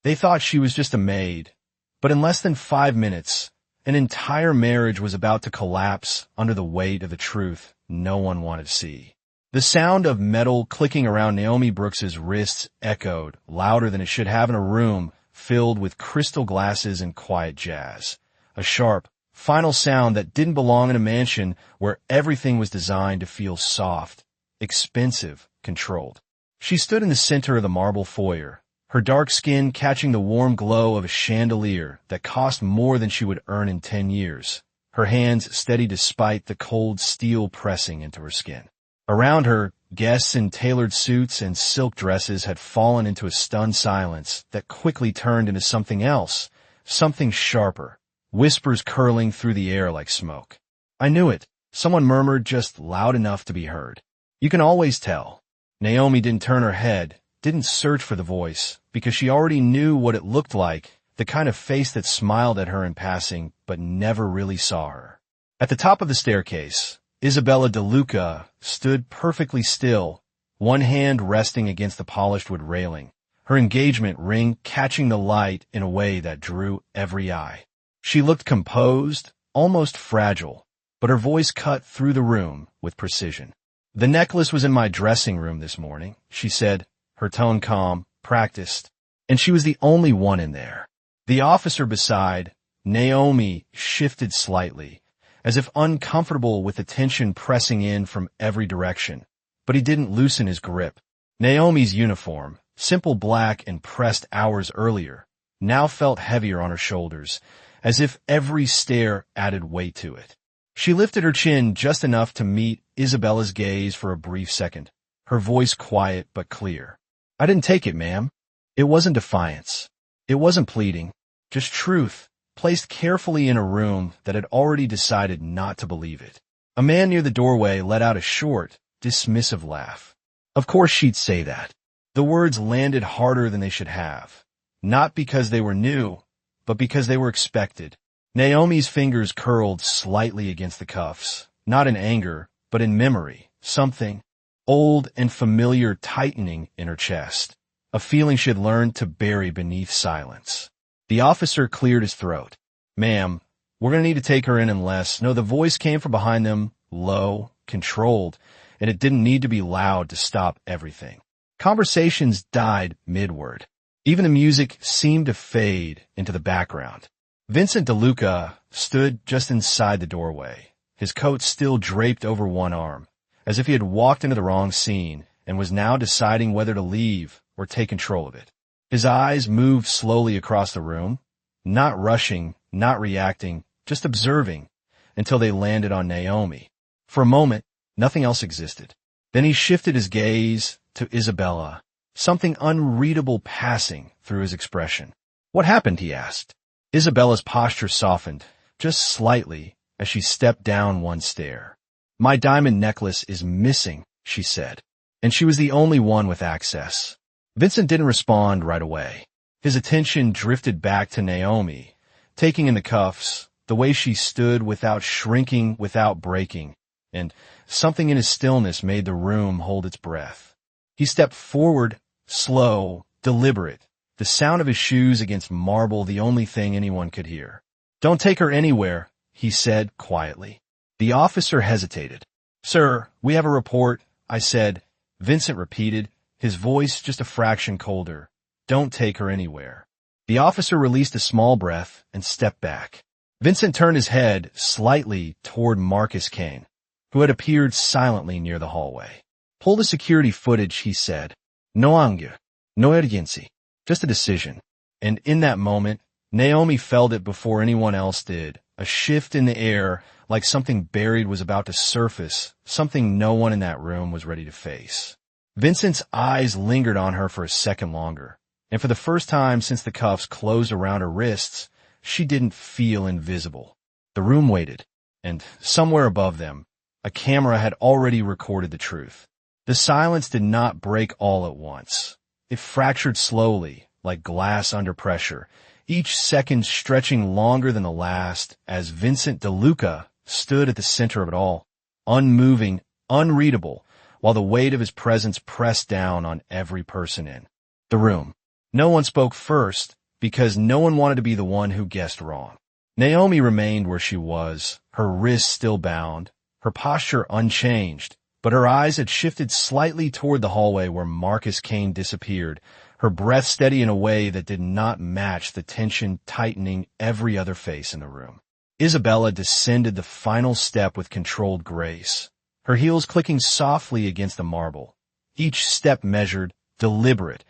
They thought she was just a maid, but in less than 5 minutes, an entire marriage was about to collapse under the weight of the truth no one wanted to see. The sound of metal clicking around Naomi Brooks's wrists echoed louder than it should have in a room filled with crystal glasses and quiet jazz. A sharp, final sound that didn't belong in a mansion where everything was designed to feel soft, expensive, controlled. She stood in the center of the marble foyer, her dark skin catching the warm glow of a chandelier that cost more than she would earn in 10 years, her hands steady despite the cold steel pressing into her skin. Around her, guests in tailored suits and silk dresses had fallen into a stunned silence that quickly turned into something else, something sharper, whispers curling through the air like smoke. "I knew it," someone murmured just loud enough to be heard. "You can always tell." Naomi didn't turn her head, didn't search for the voice, because she already knew what it looked like, the kind of face that smiled at her in passing but never really saw her. At the top of the staircase, Isabella De Luca stood perfectly still, one hand resting against the polished wood railing, her engagement ring catching the light in a way that drew every eye. She looked composed, almost fragile, but her voice cut through the room with precision. "The necklace was in my dressing room this morning," she said, her tone calm, practiced, and she was the only one in there. The officer beside, Naomi, shifted slightly, as if uncomfortable with the tension pressing in from every direction, but he didn't loosen his grip. Naomi's uniform, simple black and pressed hours earlier, now felt heavier on her shoulders, as if every stare added weight to it. She lifted her chin just enough to meet Isabella's gaze for a brief second, her voice quiet but clear. "I didn't take it, ma'am." It wasn't defiance. It wasn't pleading, just truth, placed carefully in a room that had already decided not to believe it. A man near the doorway let out a short, dismissive laugh. Of course she'd say that. The words landed harder than they should have, not because they were new, but because they were expected. Naomi's fingers curled slightly against the cuffs, not in anger, but in memory, something old and familiar tightening in her chest, a feeling she had learned to bury beneath silence. The officer cleared his throat. "Ma'am, we're going to need to take her in unless—" No, the voice came from behind them, low, controlled, and it didn't need to be loud to stop everything. Conversations died mid-word. Even the music seemed to fade into the background. Vincent De Luca stood just inside the doorway, his coat still draped over one arm, as if he had walked into the wrong scene and was now deciding whether to leave or take control of it. His eyes moved slowly across the room, not rushing, not reacting, just observing, until they landed on Naomi. For a moment, nothing else existed. Then he shifted his gaze to Isabella, something unreadable passing through his expression. "What happened?" he asked. Isabella's posture softened, just slightly, as she stepped down one stair. "My diamond necklace is missing," she said, and she was the only one with access. Vincent didn't respond right away. His attention drifted back to Naomi, taking in the cuffs, the way she stood without shrinking, without breaking, and something in his stillness made the room hold its breath. He stepped forward, slow, deliberate, the sound of his shoes against marble the only thing anyone could hear. "Don't take her anywhere," he said quietly. The officer hesitated. "Sir, we have a report," I said. Vincent repeated, his voice just a fraction colder. "Don't take her anywhere." The officer released a small breath and stepped back. Vincent turned his head slightly toward Marcus Kane, who had appeared silently near the hallway. "Pull the security footage," he said. "No anger, no urgency, just a decision." And in that moment, Naomi felt it before anyone else did, a shift in the air, like something buried was about to surface, something no one in that room was ready to face. Vincent's eyes lingered on her for a second longer, and for the first time since the cuffs closed around her wrists, she didn't feel invisible. The room waited, and somewhere above them, a camera had already recorded the truth. The silence did not break all at once. It fractured slowly, like glass under pressure, each second stretching longer than the last as Vincent De Luca stood at the center of it all, unmoving, unreadable, while the weight of his presence pressed down on every person in the room. No one spoke first, because no one wanted to be the one who guessed wrong. Naomi remained where she was, her wrists still bound, her posture unchanged, but her eyes had shifted slightly toward the hallway where Marcus Kane disappeared, her breath steady in a way that did not match the tension tightening every other face in the room. Isabella descended the final step with controlled grace, her heels clicking softly against the marble, each step measured, deliberate,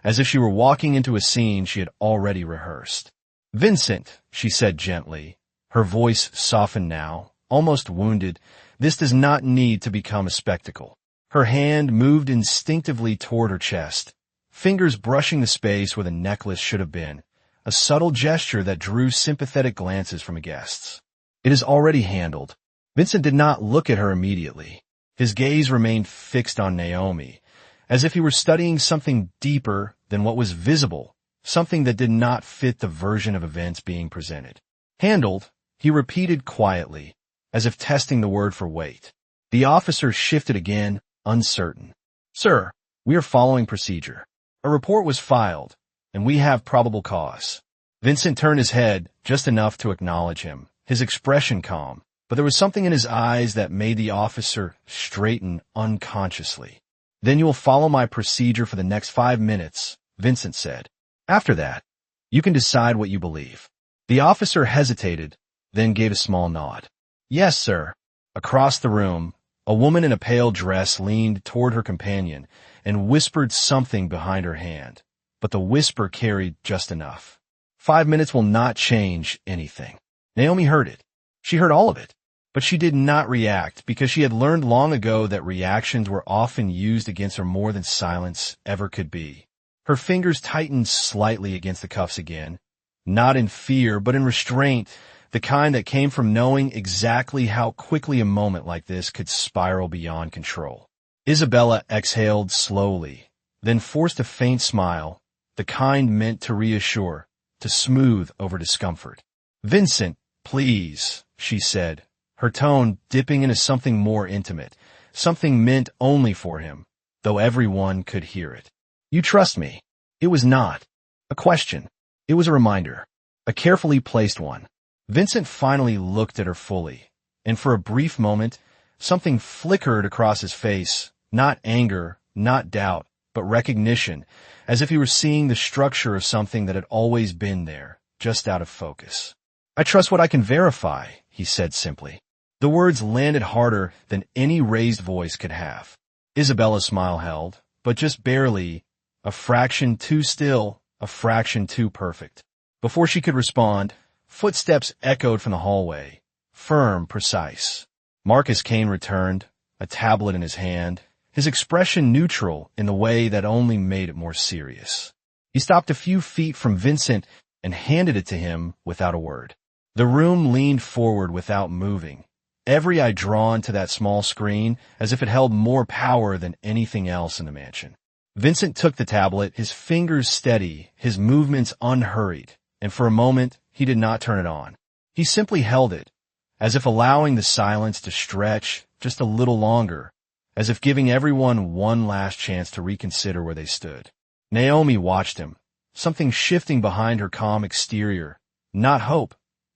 as if she were walking into a scene she had already rehearsed. "Vincent," she said gently, her voice softened now, almost wounded, "this does not need to become a spectacle." Her hand moved instinctively toward her chest, fingers brushing the space where the necklace should have been, a subtle gesture that drew sympathetic glances from the guests. "It is already handled." Vincent did not look at her immediately. His gaze remained fixed on Naomi, as if he were studying something deeper than what was visible, something that did not fit the version of events being presented. "Handled," he repeated quietly, as if testing the word for weight. The officer shifted again, uncertain. "Sir, we are following procedure. A report was filed, and we have probable cause." Vincent turned his head just enough to acknowledge him, his expression calm, but there was something in his eyes that made the officer straighten unconsciously. "Then you will follow my procedure for the next 5 minutes," Vincent said. "After that, you can decide what you believe." The officer hesitated, then gave a small nod. "Yes, sir." Across the room, a woman in a pale dress leaned toward her companion and whispered something behind her hand, but the whisper carried just enough. 5 minutes will not change anything. Naomi heard it. She heard all of it, but she did not react because she had learned long ago that reactions were often used against her more than silence ever could be. Her fingers tightened slightly against the cuffs again, not in fear but in restraint, the kind that came from knowing exactly how quickly a moment like this could spiral beyond control. Isabella exhaled slowly, then forced a faint smile, the kind meant to reassure, to smooth over discomfort. "Vincent, please," she said, her tone dipping into something more intimate, something meant only for him, though everyone could hear it. "You trust me." It was not a question. It was a reminder, a carefully placed one. Vincent finally looked at her fully, and for a brief moment, something flickered across his face, not anger, not doubt, but recognition, as if he were seeing the structure of something that had always been there, just out of focus. "I trust what I can verify," he said simply. The words landed harder than any raised voice could have. Isabella's smile held, but just barely, a fraction too still, a fraction too perfect. Before she could respond, footsteps echoed from the hallway, firm, precise. Marcus Kane returned, a tablet in his hand, his expression neutral in the way that only made it more serious. He stopped a few feet from Vincent and handed it to him without a word. The room leaned forward without moving, every eye drawn to that small screen as if it held more power than anything else in the mansion. Vincent took the tablet, his fingers steady, his movements unhurried, and for a moment he did not turn it on. He simply held it, as if allowing the silence to stretch just a little longer, as if giving everyone one last chance to reconsider where they stood. Naomi watched him, something shifting behind her calm exterior. Not hope,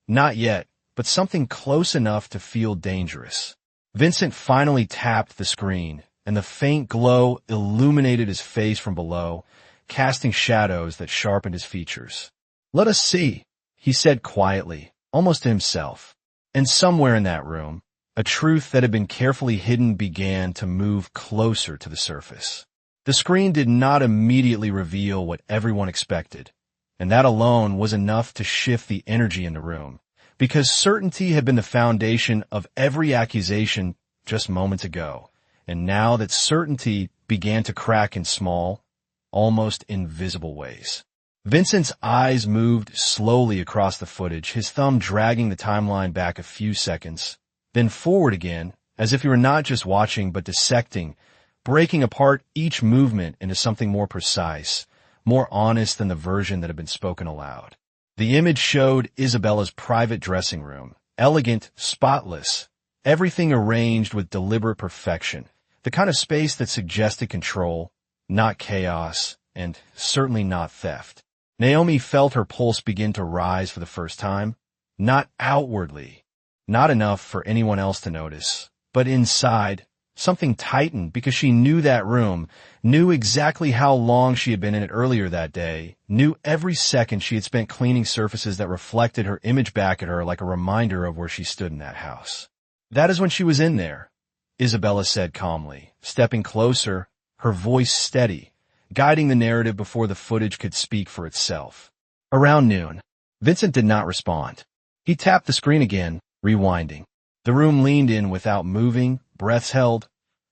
not yet, but something close enough to feel dangerous. Vincent finally tapped the screen, and the faint glow illuminated his face from below, casting shadows that sharpened his features. "Let us see," he said quietly, almost to himself. And somewhere in that room, a truth that had been carefully hidden began to move closer to the surface. The screen did not immediately reveal what everyone expected, and that alone was enough to shift the energy in the room, because certainty had been the foundation of every accusation just moments ago, and now that certainty began to crack in small, almost invisible ways. Vincent's eyes moved slowly across the footage, his thumb dragging the timeline back a few seconds, then forward again, as if he were not just watching but dissecting, breaking apart each movement into something more precise, more honest than the version that had been spoken aloud. The image showed Isabella's private dressing room, elegant, spotless, everything arranged with deliberate perfection, the kind of space that suggested control, not chaos, and certainly not theft. Naomi felt her pulse begin to rise for the first time. Not outwardly, not enough for anyone else to notice, but inside, something tightened because she knew that room, knew exactly how long she had been in it earlier that day, knew every second she had spent cleaning surfaces that reflected her image back at her like a reminder of where she stood in that house. That is when she was in there, Isabella said calmly, stepping closer, her voice steady, guiding the narrative before the footage could speak for itself. Around noon, Vincent did not respond. He tapped the screen again, rewinding. The room leaned in without moving, breaths held,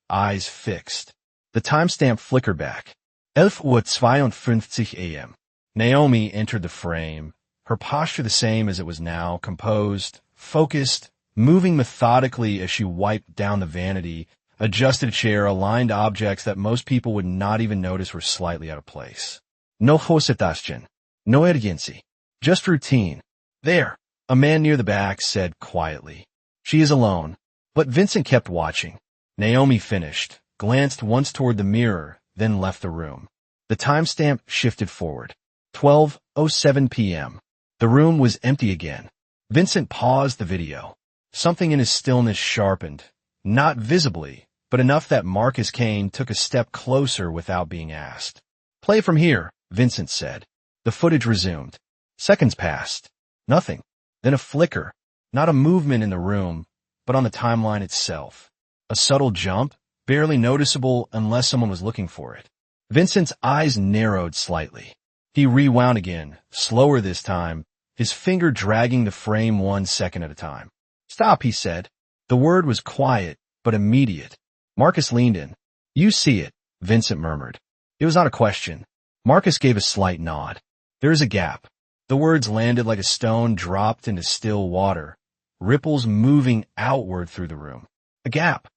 eyes fixed. The timestamp flickered back. 11:52 a.m. Naomi entered the frame, her posture the same as it was now, composed, focused, moving methodically as she wiped down the vanity, adjusted a chair, aligned objects that most people would not even notice were slightly out of place. No hositashchen, no urgency, just routine. There, a man near the back said quietly. She is alone. But Vincent kept watching. Naomi finished, glanced once toward the mirror, then left the room. The timestamp shifted forward. 12:07 p.m. The room was empty again. Vincent paused the video. Something in his stillness sharpened, not visibly, but enough that Marcus Kane took a step closer without being asked. Play from here, Vincent said. The footage resumed. Seconds passed. Nothing. Then a flicker. Not a movement in the room, but on the timeline itself. A subtle jump, barely noticeable unless someone was looking for it. Vincent's eyes narrowed slightly. He rewound again, slower this time, his finger dragging the frame 1 second at a time. Stop, he said. The word was quiet, but immediate. Marcus leaned in. You see it, Vincent murmured. It was not a question. Marcus gave a slight nod. There is a gap. The words landed like a stone dropped into still water, ripples moving outward through the room. A gap.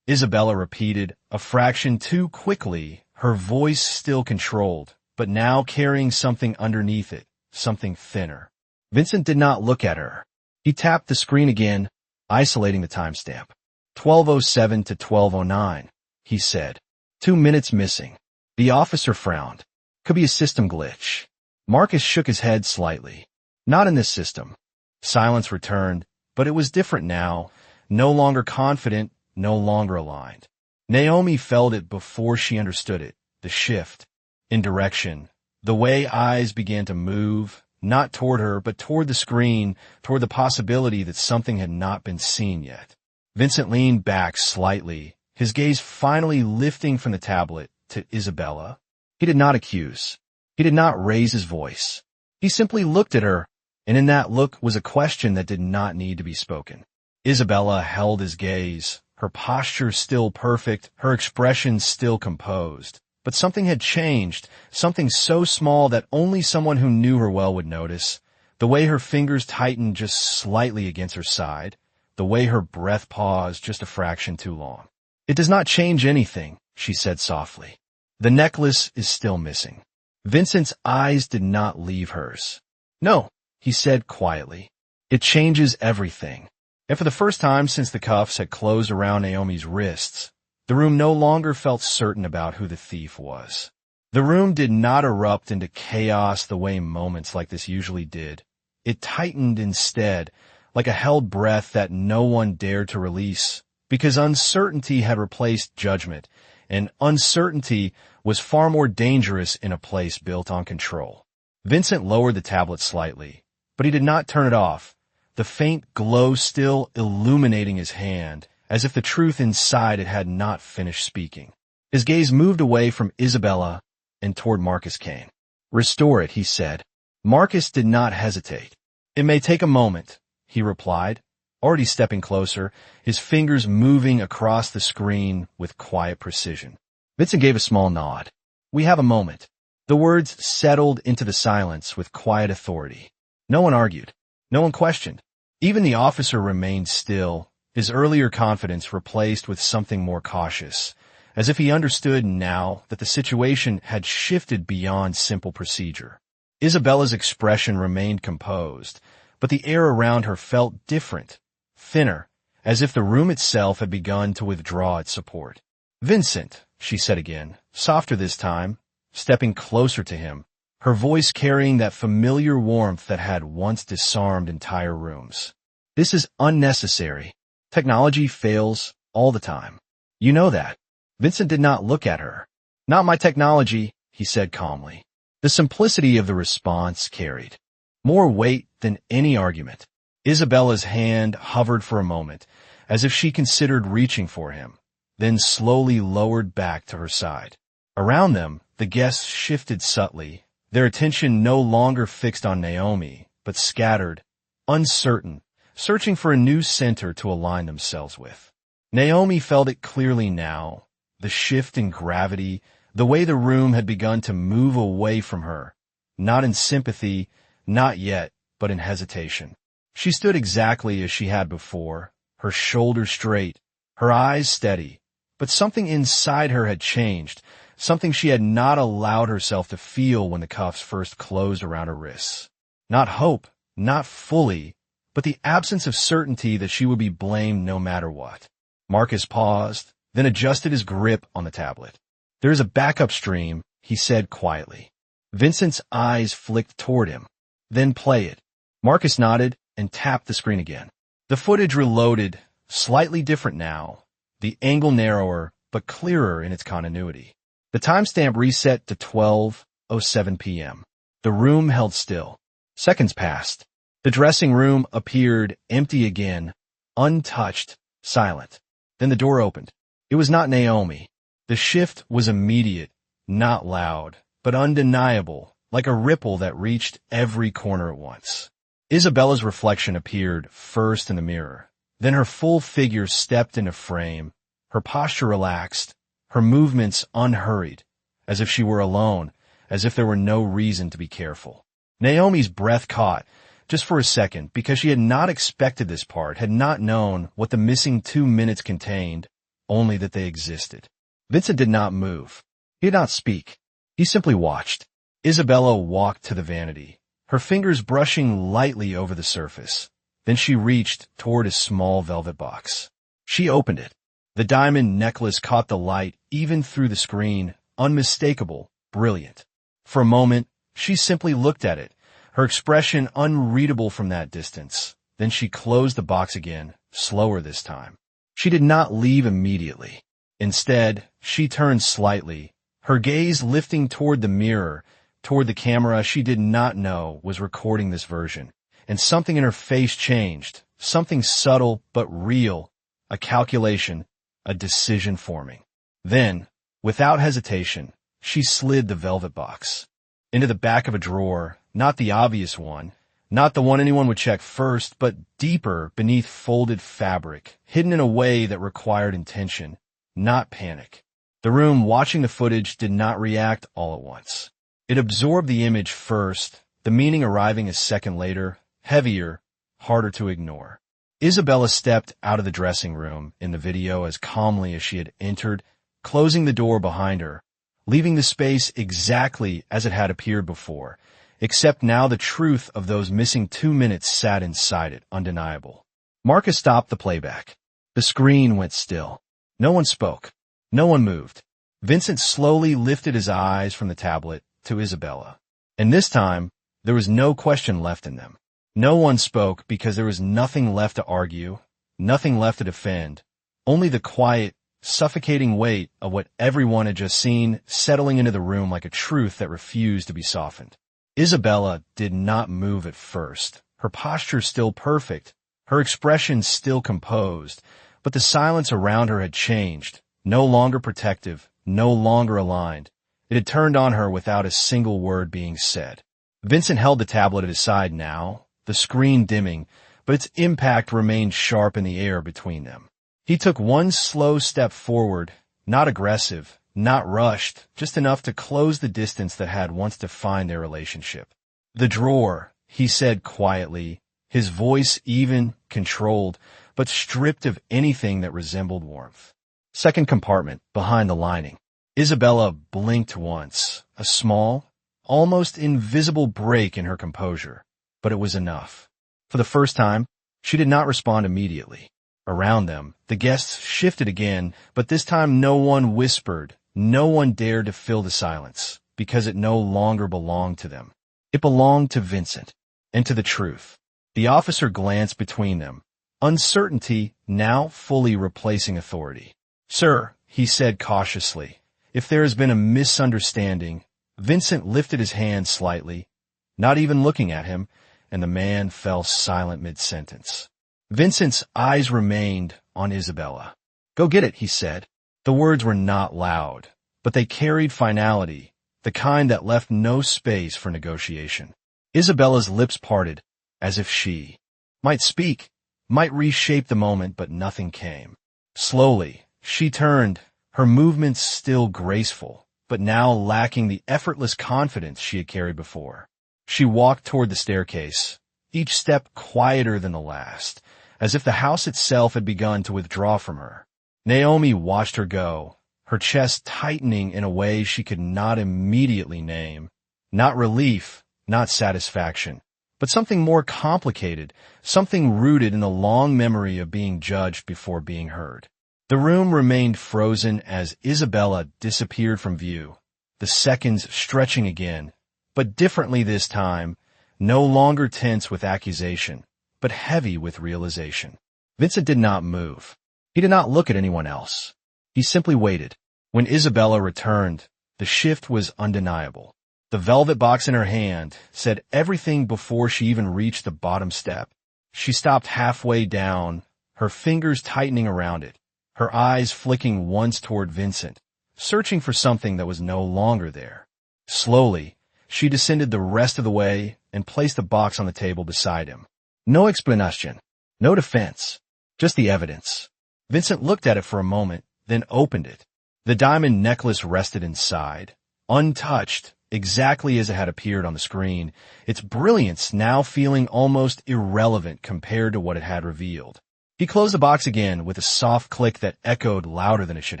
Isabella repeated, a fraction too quickly, her voice still controlled, but now carrying something underneath it, something thinner. Vincent did not look at her. He tapped the screen again, isolating the timestamp. 12:07 to 12:09, he said. 2 minutes missing. The officer frowned. Could be a system glitch. Marcus shook his head slightly. Not in this system. Silence returned, but it was different now, no longer confident, no longer aligned. Naomi felt it before she understood it, the shift, in direction, the way eyes began to move, not toward her, but toward the screen, toward the possibility that something had not been seen yet. Vincent leaned back slightly, his gaze finally lifting from the tablet to Isabella. He did not accuse. He did not raise his voice. He simply looked at her, and in that look was a question that did not need to be spoken. Isabella held his gaze, her posture still perfect, her expression still composed. But something had changed, something so small that only someone who knew her well would notice. The way her fingers tightened just slightly against her side, the way her breath paused just a fraction too long. It does not change anything, she said softly. The necklace is still missing. Vincent's eyes did not leave hers. No, he said quietly. It changes everything. And for the first time since the cuffs had closed around Naomi's wrists, the room no longer felt certain about who the thief was. The room did not erupt into chaos the way moments like this usually did. It tightened instead, like a held breath that no one dared to release, because uncertainty had replaced judgment, and uncertainty was far more dangerous in a place built on control. Vincent lowered the tablet slightly, but he did not turn it off, the faint glow still illuminating his hand, as if the truth inside it had not finished speaking. His gaze moved away from Isabella and toward Marcus Kane. Restore it, he said. Marcus did not hesitate. It may take a moment, he replied, already stepping closer, his fingers moving across the screen with quiet precision. Vincent gave a small nod. We have a moment. The words settled into the silence with quiet authority. No one argued. No one questioned. Even the officer remained still, his earlier confidence replaced with something more cautious, as if he understood now that the situation had shifted beyond simple procedure. Isabella's expression remained composed, but the air around her felt different, thinner, as if the room itself had begun to withdraw its support. Vincent, she said again, softer this time, stepping closer to him, her voice carrying that familiar warmth that had once disarmed entire rooms. This is unnecessary. Technology fails all the time. You know that. Vincent did not look at her. Not my technology, he said calmly. The simplicity of the response carried more weight than any argument. Isabella's hand hovered for a moment, as if she considered reaching for him, then slowly lowered back to her side. Around them, the guests shifted subtly, their attention no longer fixed on Naomi, but scattered, uncertain, searching for a new center to align themselves with. Naomi felt it clearly now, the shift in gravity, the way the room had begun to move away from her, not in sympathy, not yet, but in hesitation. She stood exactly as she had before, her shoulders straight, her eyes steady, but something inside her had changed, something she had not allowed herself to feel when the cuffs first closed around her wrists. Not hope, not fully, but the absence of certainty that she would be blamed no matter what. Marcus paused, then adjusted his grip on the tablet. "There is a backup stream," he said quietly. Vincent's eyes flicked toward him. "Then play it." Marcus nodded and tapped the screen again. The footage reloaded, slightly different now, the angle narrower but clearer in its continuity. The timestamp reset to 12:07 p.m. The room held still. Seconds passed. The dressing room appeared empty again, untouched, silent. Then the door opened. It was not Naomi. The shift was immediate, not loud, but undeniable, like a ripple that reached every corner at once. Isabella's reflection appeared first in the mirror. Then her full figure stepped into frame, her posture relaxed, her movements unhurried, as if she were alone, as if there were no reason to be careful. Naomi's breath caught, just for a second, because she had not expected this part, had not known what the missing 2 minutes contained, only that they existed. Vincent did not move. He did not speak. He simply watched. Isabella walked to the vanity, her fingers brushing lightly over the surface. Then she reached toward a small velvet box. She opened it. The diamond necklace caught the light even through the screen, unmistakable, brilliant. For a moment, she simply looked at it, her expression unreadable from that distance. Then she closed the box again, slower this time. She did not leave immediately. Instead, she turned slightly, her gaze lifting toward the mirror, toward the camera she did not know was recording this version. And something in her face changed, something subtle but real, a calculation, a decision forming. Then, without hesitation, she slid the velvet box into the back of a drawer, not the obvious one, not the one anyone would check first, but deeper beneath folded fabric, hidden in a way that required intention, not panic. The room watching the footage did not react all at once. It absorbed the image first, the meaning arriving a second later, heavier, harder to ignore. Isabella stepped out of the dressing room in the video as calmly as she had entered, closing the door behind her, leaving the space exactly as it had appeared before, except now the truth of those missing 2 minutes sat inside it, undeniable. Marcus stopped the playback. The screen went still. No one spoke. No one moved. Vincent slowly lifted his eyes from the tablet to Isabella. And this time, there was no question left in them. No one spoke because there was nothing left to argue, nothing left to defend, only the quiet, suffocating weight of what everyone had just seen settling into the room like a truth that refused to be softened. Isabella did not move at first, her posture still perfect, her expression still composed, but the silence around her had changed, no longer protective, no longer aligned. It had turned on her without a single word being said. Vincent held the tablet at his side now, the screen dimming, but its impact remained sharp in the air between them. He took one slow step forward, not aggressive, not rushed, just enough to close the distance that had once defined their relationship. "The drawer," he said quietly, his voice even, controlled, but stripped of anything that resembled warmth. "Second compartment, behind the lining." Isabella blinked once, a small, almost invisible break in her composure, but it was enough. For the first time, she did not respond immediately. Around them, the guests shifted again, but this time no one whispered, no one dared to fill the silence. because it no longer belonged to them. It belonged to Vincent, and to the truth. The officer glanced between them, uncertainty now fully replacing authority. "Sir," he said cautiously, "if there has been a misunderstanding." Vincent lifted his hand slightly, not even looking at him, and the man fell silent mid-sentence. Vincent's eyes remained on Isabella. "Go get it," he said. The words were not loud, but they carried finality, the kind that left no space for negotiation. Isabella's lips parted, as if she might speak, might reshape the moment, but nothing came. Slowly, she turned, her movements still graceful, but now lacking the effortless confidence she had carried before. She walked toward the staircase, each step quieter than the last, as if the house itself had begun to withdraw from her. Naomi watched her go, her chest tightening in a way she could not immediately name. Not relief, not satisfaction, but something more complicated, something rooted in the long memory of being judged before being heard. The room remained frozen as Isabella disappeared from view, the seconds stretching again, but differently this time, no longer tense with accusation, but heavy with realization. Vincent did not move. He did not look at anyone else. He simply waited. When Isabella returned, the shift was undeniable. The velvet box in her hand said everything before she even reached the bottom step. She stopped halfway down, her fingers tightening around it, her eyes flicking once toward Vincent, searching for something that was no longer there. Slowly, she descended the rest of the way and placed the box on the table beside him. No explanation, no defense, just the evidence. Vincent looked at it for a moment, then opened it. The diamond necklace rested inside, untouched, exactly as it had appeared on the screen, its brilliance now feeling almost irrelevant compared to what it had revealed. He closed the box again with a soft click that echoed louder than it should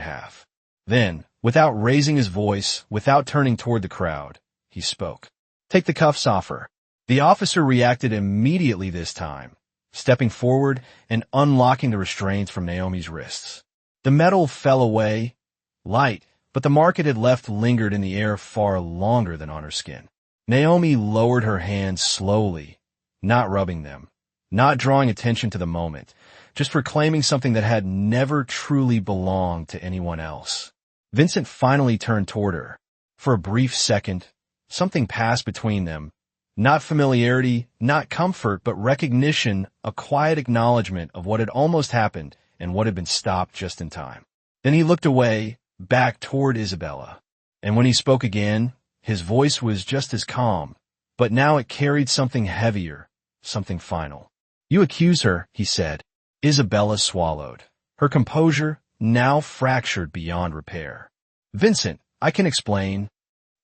have. Then, without raising his voice, without turning toward the crowd, he spoke. "Take the cuffs off her." The officer reacted immediately this time, stepping forward and unlocking the restraints from Naomi's wrists. The metal fell away, light, but the mark it had left lingered in the air far longer than on her skin. Naomi lowered her hands slowly, not rubbing them, not drawing attention to the moment, just proclaiming something that had never truly belonged to anyone else. Vincent finally turned toward her. For a brief second, something passed between them. Not familiarity, not comfort, but recognition, a quiet acknowledgement of what had almost happened and what had been stopped just in time. Then he looked away, back toward Isabella. And when he spoke again, his voice was just as calm, but now it carried something heavier, something final. "You accuse her," he said. Isabella swallowed, her composure now fractured beyond repair. "Vincent, I can explain."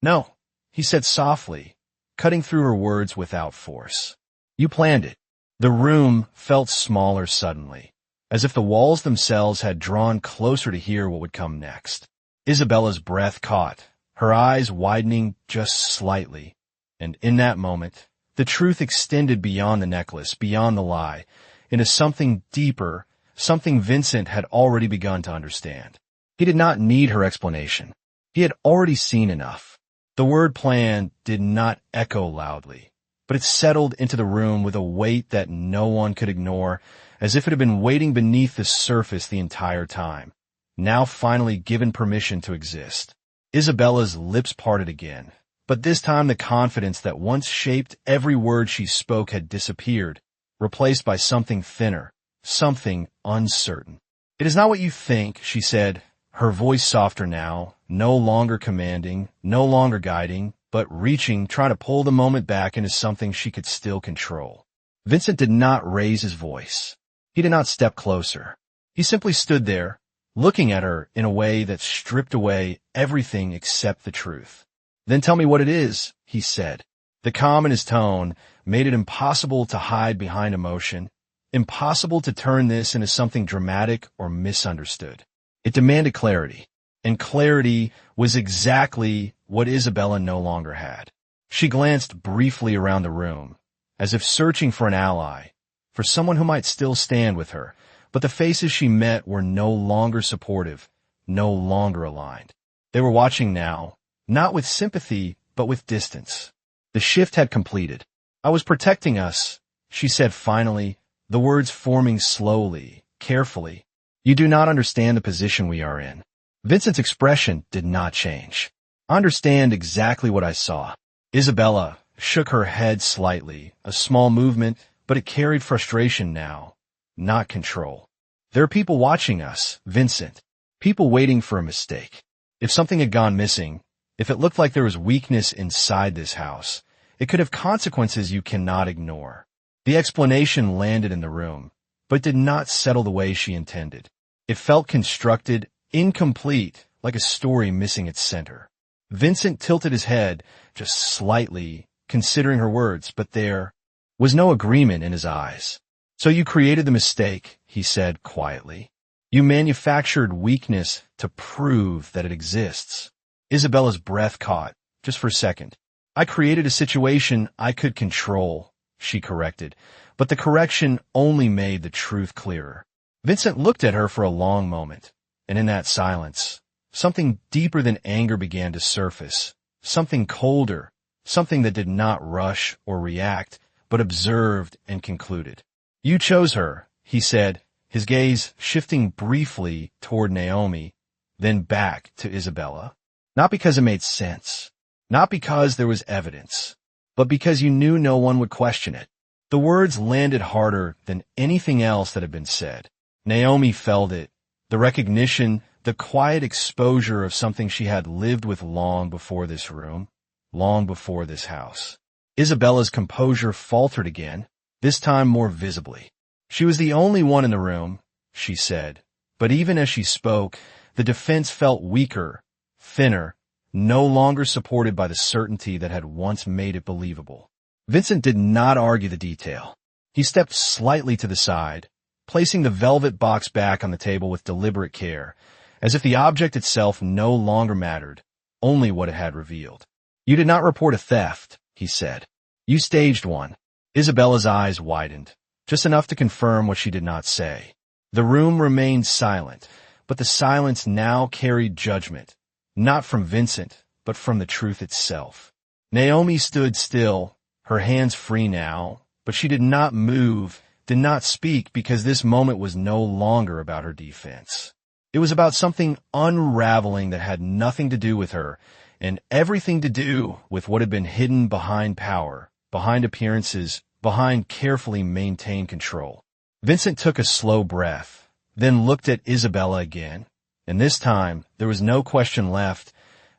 "No," he said softly, cutting through her words without force. "You planned it." The room felt smaller suddenly, as if the walls themselves had drawn closer to hear what would come next. Isabella's breath caught, her eyes widening just slightly, and in that moment, the truth extended beyond the necklace, beyond the lie, into something deeper, something Vincent had already begun to understand. He did not need her explanation. He had already seen enough. The word plan did not echo loudly, but it settled into the room with a weight that no one could ignore, as if it had been waiting beneath the surface the entire time, now finally given permission to exist. Isabella's lips parted again, but this time the confidence that once shaped every word she spoke had disappeared, replaced by something thinner, something uncertain. "It is not what you think," she said, her voice softer now, no longer commanding, no longer guiding, but reaching, trying to pull the moment back into something she could still control. Vincent did not raise his voice. He did not step closer. He simply stood there, looking at her in a way that stripped away everything except the truth. "Then tell me what it is," he said. The calm in his tone made it impossible to hide behind emotion, impossible to turn this into something dramatic or misunderstood. It demanded clarity, and clarity was exactly what Isabella no longer had. She glanced briefly around the room, as if searching for an ally, for someone who might still stand with her, but the faces she met were no longer supportive, no longer aligned. They were watching now, not with sympathy, but with distance. The shift had completed. I was protecting us, she said finally, the words forming slowly, carefully. You do not understand the position we are in. Vincent's expression did not change. I understand exactly what I saw. Isabella shook her head slightly, a small movement, but it carried frustration now, not control. There are people watching us, Vincent. People waiting for a mistake. If something had gone missing, if it looked like there was weakness inside this house, it could have consequences you cannot ignore. The explanation landed in the room, but did not settle the way she intended. It felt constructed, incomplete, like a story missing its center. Vincent tilted his head, just slightly, considering her words, but there was no agreement in his eyes. So you created the mistake, he said quietly. You manufactured weakness to prove that it exists. Isabella's breath caught, just for a second. I created a situation I could control, she corrected, but the correction only made the truth clearer. Vincent looked at her for a long moment, and in that silence, something deeper than anger began to surface, something colder, something that did not rush or react, but observed and concluded. You chose her, he said, his gaze shifting briefly toward Naomi, then back to Isabella. Not because it made sense, not because there was evidence, but because you knew no one would question it. The words landed harder than anything else that had been said. Naomi felt it, the recognition, the quiet exposure of something she had lived with long before this room, long before this house. Isabella's composure faltered again, this time more visibly. She was the only one in the room, she said, but even as she spoke, the defense felt weaker, thinner, no longer supported by the certainty that had once made it believable. Vincent did not argue the detail. He stepped slightly to the side, placing the velvet box back on the table with deliberate care, as if the object itself no longer mattered, only what it had revealed. You did not report a theft, he said. You staged one. Isabella's eyes widened, just enough to confirm what she did not say. The room remained silent, but the silence now carried judgment, not from Vincent, but from the truth itself. Naomi stood still, her hands free now, but she did not move, did not speak, because this moment was no longer about her defense. It was about something unraveling that had nothing to do with her, and everything to do with what had been hidden behind power, behind appearances, behind carefully maintained control. Vincent took a slow breath, then looked at Isabella again, and this time there was no question left,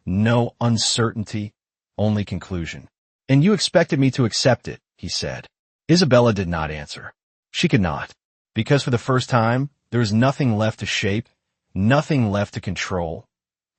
no uncertainty, only conclusion. And you expected me to accept it, he said. Isabella did not answer. She could not, because for the first time, there was nothing left to shape, nothing left to control,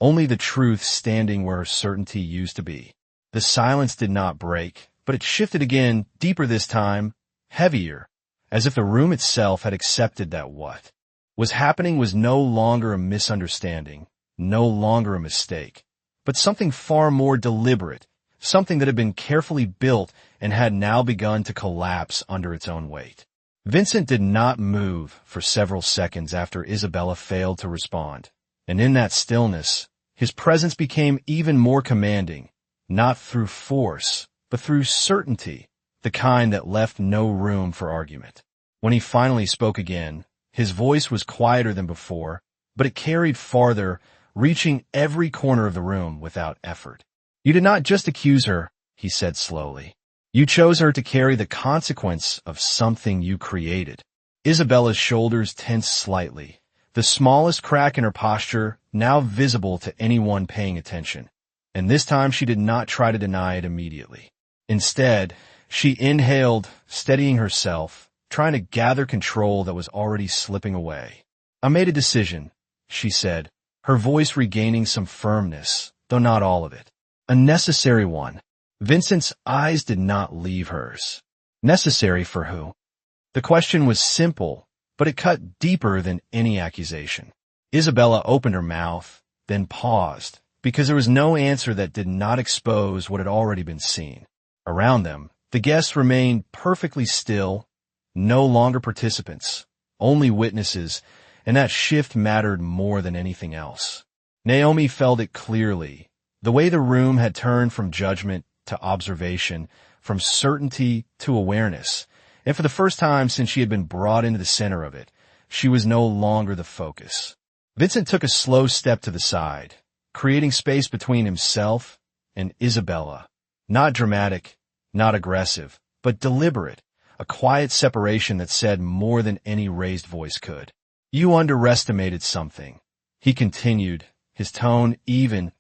only the truth standing where her certainty used to be. The silence did not break, but it shifted again, deeper this time, heavier, as if the room itself had accepted that what was happening was no longer a misunderstanding, no longer a mistake, but something far more deliberate, something that had been carefully built and had now begun to collapse under its own weight. Vincent did not move for several seconds after Isabella failed to respond, and in that stillness, his presence became even more commanding, not through force, but through certainty, the kind that left no room for argument. When he finally spoke again, his voice was quieter than before, but it carried farther, reaching every corner of the room without effort. You did not just accuse her, he said slowly. You chose her to carry the consequence of something you created. Isabella's shoulders tensed slightly, the smallest crack in her posture now visible to anyone paying attention. And this time she did not try to deny it immediately. Instead, she inhaled, steadying herself, trying to gather control that was already slipping away. I made a decision, she said, her voice regaining some firmness, though not all of it. A necessary one. Vincent's eyes did not leave hers. Necessary for who? The question was simple, but it cut deeper than any accusation. Isabella opened her mouth, then paused, because there was no answer that did not expose what had already been seen. Around them, the guests remained perfectly still, no longer participants, only witnesses, and that shift mattered more than anything else. Naomi felt it clearly. The way the room had turned from judgment to observation, from certainty to awareness, and for the first time since she had been brought into the center of it, she was no longer the focus. Vincent took a slow step to the side, creating space between himself and Isabella. Not dramatic, not aggressive, but deliberate, a quiet separation that said more than any raised voice could. "You underestimated something," he continued, his tone even,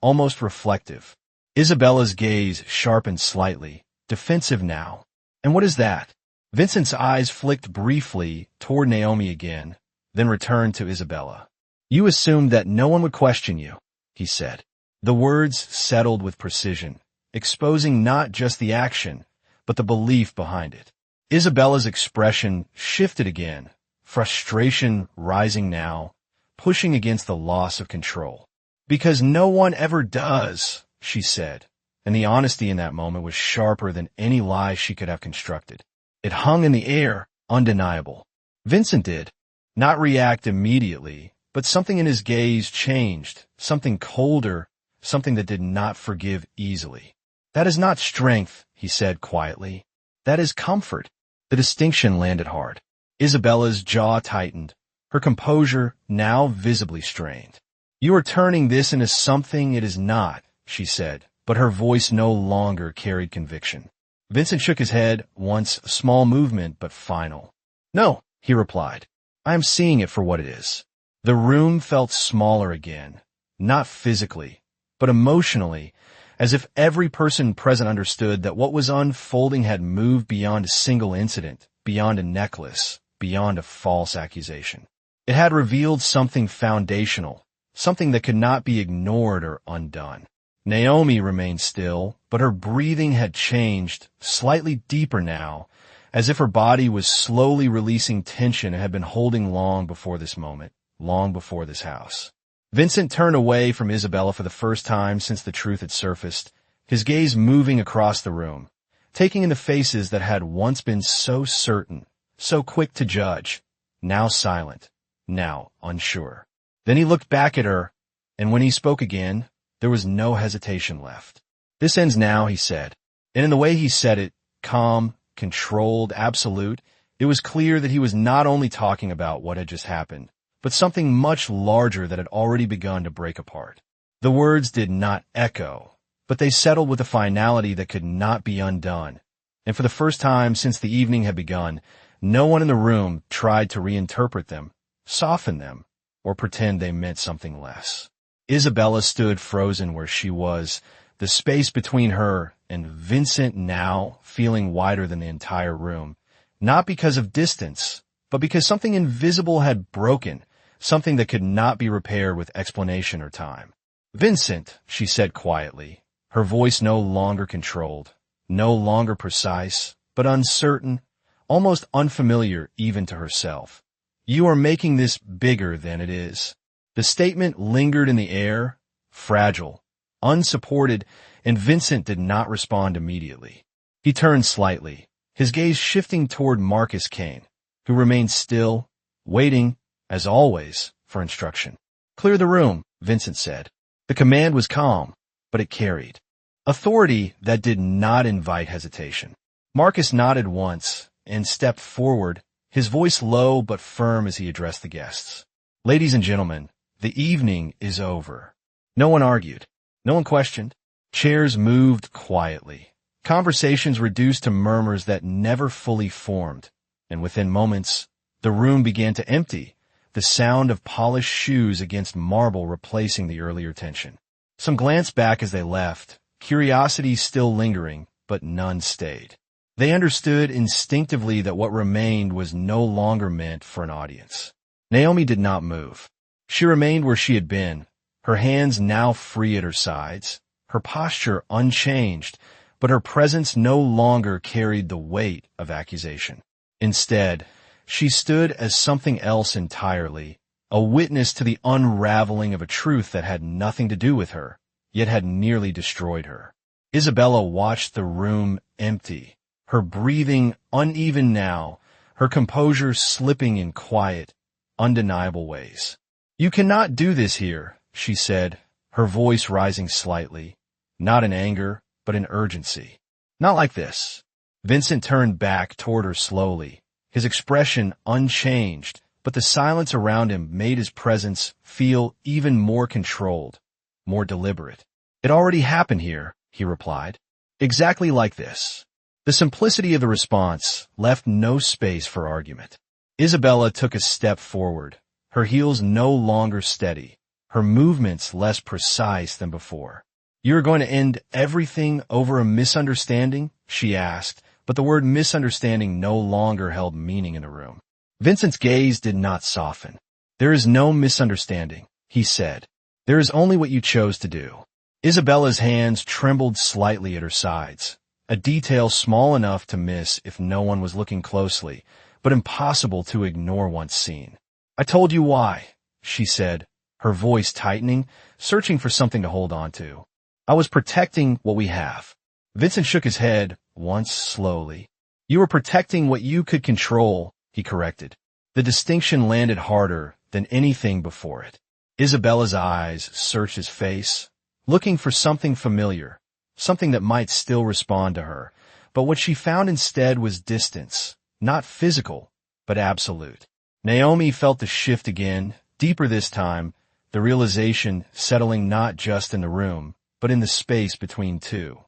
almost reflective. Isabella's gaze sharpened slightly, defensive now. "And what is that?" Vincent's eyes flicked briefly toward Naomi again, then returned to Isabella. "You assumed that no one would question you," he said. The words settled with precision, exposing not just the action, but the belief behind it. Isabella's expression shifted again, frustration rising now, pushing against the loss of control. "Because no one ever does," she said, and the honesty in that moment was sharper than any lie she could have constructed. It hung in the air, undeniable. Vincent did not react immediately, but something in his gaze changed, something colder, something that did not forgive easily. "That is not strength," he said quietly. "That is comfort." The distinction landed hard. Isabella's jaw tightened, her composure now visibly strained. "You are turning this into something it is not," she said, but her voice no longer carried conviction. Vincent shook his head, once a small movement but final. "No," he replied. "I am seeing it for what it is." The room felt smaller again, not physically, but emotionally, as if every person present understood that what was unfolding had moved beyond a single incident, beyond a necklace, beyond a false accusation. It had revealed something foundational, something that could not be ignored or undone. Naomi remained still, but her breathing had changed, slightly deeper now, as if her body was slowly releasing tension it had been holding long before this moment, long before this house. Vincent turned away from Isabella for the first time since the truth had surfaced, his gaze moving across the room, taking in the faces that had once been so certain, so quick to judge, now silent, now unsure. Then he looked back at her, and when he spoke again, there was no hesitation left. "This ends now," he said, and in the way he said it, calm, controlled, absolute, it was clear that he was not only talking about what had just happened, but something much larger that had already begun to break apart. The words did not echo, but they settled with a finality that could not be undone, and for the first time since the evening had begun, no one in the room tried to reinterpret them, soften them, or pretend they meant something less. Isabella stood frozen where she was, the space between her and Vincent now feeling wider than the entire room, not because of distance, but because something invisible had broken, something that could not be repaired with explanation or time. "Vincent," she said quietly, her voice no longer controlled, no longer precise, but uncertain, almost unfamiliar even to herself. "You are making this bigger than it is." The statement lingered in the air, fragile, unsupported, and Vincent did not respond immediately. He turned slightly, his gaze shifting toward Marcus Kane, who remained still, waiting, as always, for instruction. "Clear the room," Vincent said. The command was calm, but it carried authority that did not invite hesitation. Marcus nodded once and stepped forward, his voice low but firm as he addressed the guests. "Ladies and gentlemen, the evening is over." No one argued. No one questioned. Chairs moved quietly. Conversations reduced to murmurs that never fully formed, and within moments, the room began to empty, the sound of polished shoes against marble replacing the earlier tension. Some glanced back as they left, curiosity still lingering, but none stayed. They understood instinctively that what remained was no longer meant for an audience. Naomi did not move. She remained where she had been, her hands now free at her sides, her posture unchanged, but her presence no longer carried the weight of accusation. Instead, she stood as something else entirely, a witness to the unraveling of a truth that had nothing to do with her, yet had nearly destroyed her. Isabella watched the room empty, her breathing uneven now, her composure slipping in quiet, undeniable ways. "You cannot do this here," she said, her voice rising slightly, not in anger, but in urgency. Not like this. Vincent turned back toward her slowly, his expression unchanged, but the silence around him made his presence feel even more controlled, more deliberate. It already happened here, he replied. Exactly like this. The simplicity of the response left no space for argument. Isabella took a step forward, her heels no longer steady, her movements less precise than before. "You're going to end everything over a misunderstanding?" she asked, but the word misunderstanding no longer held meaning in the room. Vincent's gaze did not soften. "There is no misunderstanding," he said. "There is only what you chose to do." Isabella's hands trembled slightly at her sides, a detail small enough to miss if no one was looking closely, but impossible to ignore once seen. "I told you why," she said, her voice tightening, searching for something to hold on to. "I was protecting what we have." Vincent shook his head once slowly. "You were protecting what you could control," he corrected. The distinction landed harder than anything before it. Isabella's eyes searched his face, looking for something familiar, something that might still respond to her, but what she found instead was distance, not physical, but absolute. Naomi felt the shift again, deeper this time, the realization settling not just in the room, but in the space between two.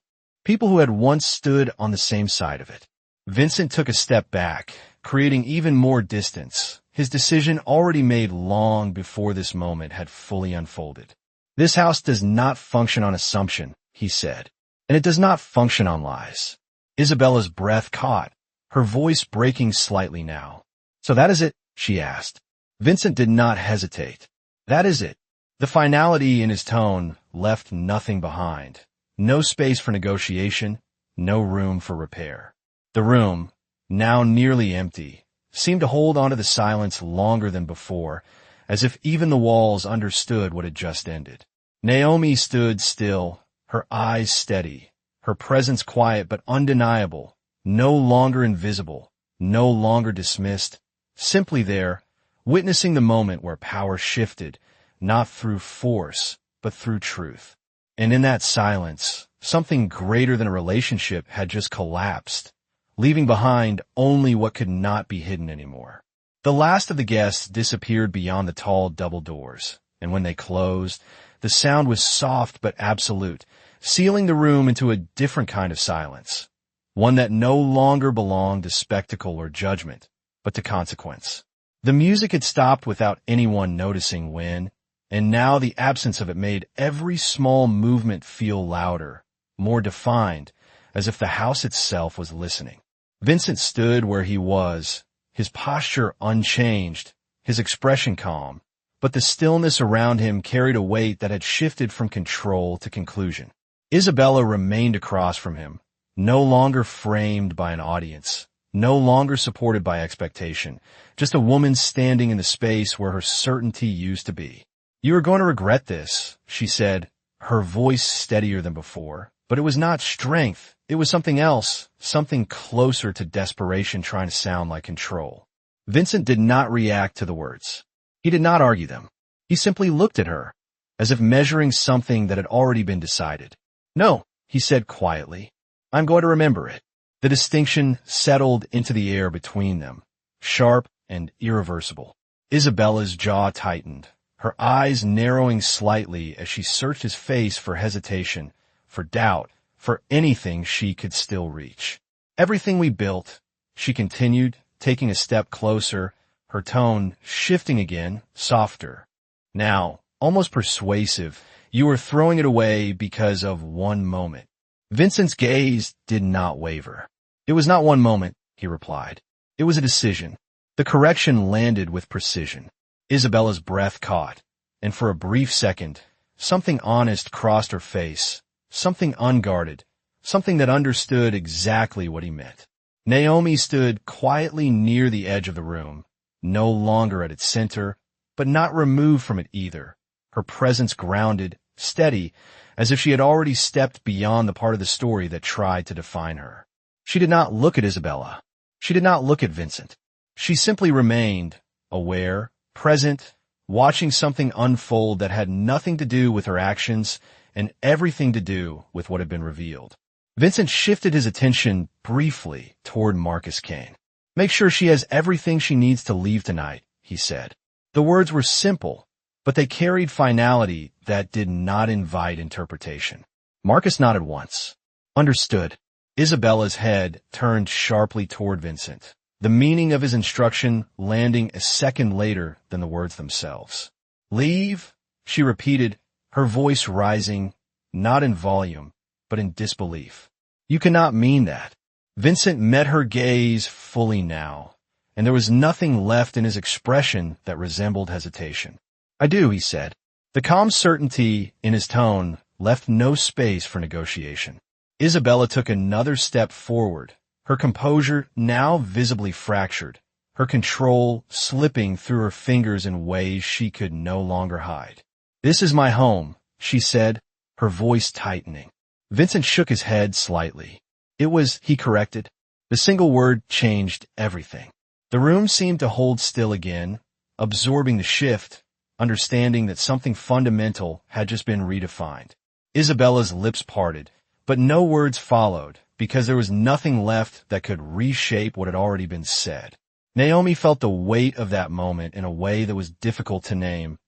People who had once stood on the same side of it. Vincent took a step back, creating even more distance, his decision already made long before this moment had fully unfolded. "This house does not function on assumption," he said, "and it does not function on lies." Isabella's breath caught, her voice breaking slightly now. "So that is it?" she asked. Vincent did not hesitate. "That is it." The finality in his tone left nothing behind. No space for negotiation, no room for repair. The room, now nearly empty, seemed to hold onto the silence longer than before, as if even the walls understood what had just ended. Naomi stood still, her eyes steady, her presence quiet but undeniable, no longer invisible, no longer dismissed, simply there, witnessing the moment where power shifted, not through force, but through truth. And in that silence, something greater than a relationship had just collapsed, leaving behind only what could not be hidden anymore. The last of the guests disappeared beyond the tall double doors, and when they closed, the sound was soft but absolute, sealing the room into a different kind of silence, one that no longer belonged to spectacle or judgment, but to consequence. The music had stopped without anyone noticing when, and now the absence of it made every small movement feel louder, more defined, as if the house itself was listening. Vincent stood where he was, his posture unchanged, his expression calm, but the stillness around him carried a weight that had shifted from control to conclusion. Isabella remained across from him, no longer framed by an audience, no longer supported by expectation, just a woman standing in the space where her certainty used to be. "You are going to regret this," she said, her voice steadier than before. But it was not strength. It was something else, something closer to desperation trying to sound like control. Vincent did not react to the words. He did not argue them. He simply looked at her, as if measuring something that had already been decided. "No," he said quietly. "I'm going to remember it." The distinction settled into the air between them, sharp and irreversible. Isabella's jaw tightened, her eyes narrowing slightly as she searched his face for hesitation, for doubt, for anything she could still reach. "Everything we built," she continued, taking a step closer, her tone shifting again, softer. "Now, almost persuasive, you are throwing it away because of one moment." Vincent's gaze did not waver. "It was not one moment," he replied. "It was a decision." The correction landed with precision. Isabella's breath caught, and for a brief second, something honest crossed her face, something unguarded, something that understood exactly what he meant. Naomi stood quietly near the edge of the room, no longer at its center, but not removed from it either, her presence grounded, steady, as if she had already stepped beyond the part of the story that tried to define her. She did not look at Isabella. She did not look at Vincent. She simply remained, aware, present, watching something unfold that had nothing to do with her actions and everything to do with what had been revealed. Vincent shifted his attention briefly toward Marcus Kane. "Make sure she has everything she needs to leave tonight," he said. The words were simple, but they carried finality that did not invite interpretation. Marcus nodded once. "Understood." Isabella's head turned sharply toward Vincent, the meaning of his instruction landing a second later than the words themselves. "Leave?" she repeated, her voice rising, not in volume, but in disbelief. "You cannot mean that." Vincent met her gaze fully now, and there was nothing left in his expression that resembled hesitation. "I do," he said. The calm certainty in his tone left no space for negotiation. Isabella took another step forward, her composure now visibly fractured, her control slipping through her fingers in ways she could no longer hide. "This is my home," she said, her voice tightening. Vincent shook his head slightly. "It was," he corrected. The single word changed everything. The room seemed to hold still again, absorbing the shift, understanding that something fundamental had just been redefined. Isabella's lips parted, but no words followed, because there was nothing left that could reshape what had already been said. Naomi felt the weight of that moment in a way that was difficult to name.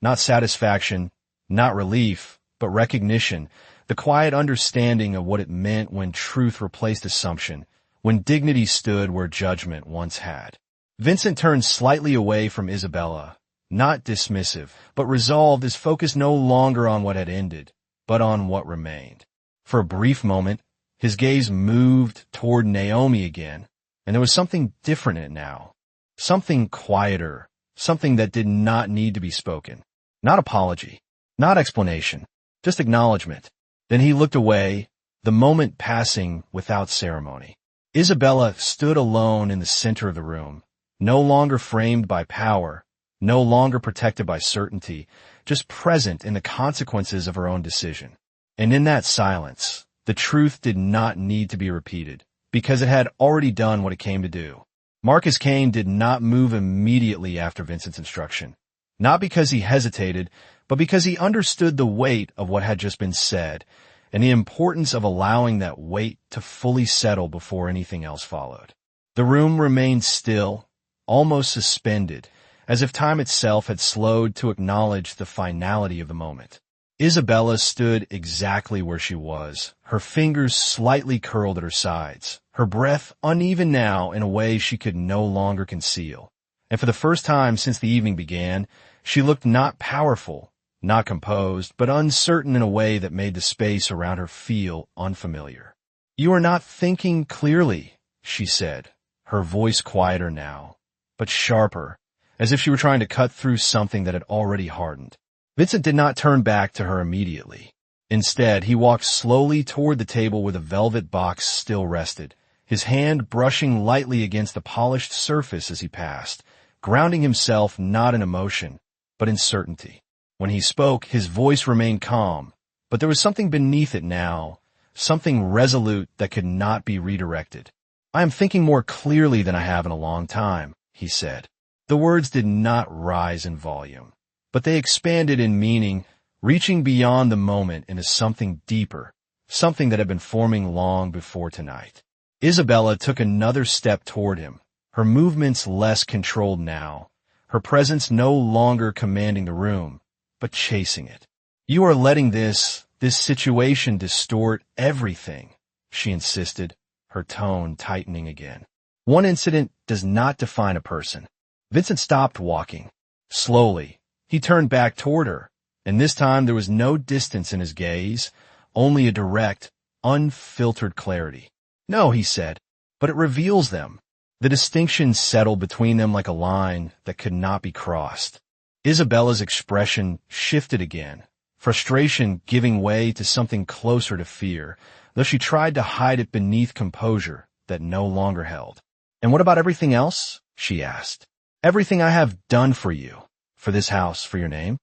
Not satisfaction, not relief, but recognition, the quiet understanding of what it meant when truth replaced assumption, when dignity stood where judgment once had. Vincent turned slightly away from Isabella, not dismissive, but resolved, his focus no longer on what had ended, but on what remained. For a brief moment, his gaze moved toward Naomi again, and there was something different in it now. Something quieter, something that did not need to be spoken. Not apology, not explanation, just acknowledgement. Then he looked away, the moment passing without ceremony. Isabella stood alone in the center of the room, no longer framed by power, no longer protected by certainty, just present in the consequences of her own decision. And in that silence, the truth did not need to be repeated, because it had already done what it came to do. Marcus Kane did not move immediately after Vincent's instruction, not because he hesitated, but because he understood the weight of what had just been said, and the importance of allowing that weight to fully settle before anything else followed. The room remained still, almost suspended, as if time itself had slowed to acknowledge the finality of the moment. Isabella stood exactly where she was, her fingers slightly curled at her sides, her breath uneven now in a way she could no longer conceal. And for the first time since the evening began, she looked not powerful, not composed, but uncertain in a way that made the space around her feel unfamiliar. "You are not thinking clearly," she said, her voice quieter now, but sharper, as if she were trying to cut through something that had already hardened. Vincent did not turn back to her immediately. Instead, he walked slowly toward the table where the velvet box still rested, his hand brushing lightly against the polished surface as he passed, grounding himself not in emotion, but in certainty. When he spoke, his voice remained calm, but there was something beneath it now, something resolute that could not be redirected. "I am thinking more clearly than I have in a long time," he said. The words did not rise in volume, but they expanded in meaning, reaching beyond the moment into something deeper, something that had been forming long before tonight. Isabella took another step toward him, her movements less controlled now, her presence no longer commanding the room, but chasing it. "You are letting this situation distort everything," she insisted, her tone tightening again. "One incident does not define a person." Vincent stopped walking. Slowly, he turned back toward her, and this time there was no distance in his gaze, only a direct, unfiltered clarity. "No," he said, "but it reveals them." The distinction settled between them like a line that could not be crossed. Isabella's expression shifted again, frustration giving way to something closer to fear, though she tried to hide it beneath composure that no longer held. "And what about everything else?" she asked. "Everything I have done for you, for this house, for your name?"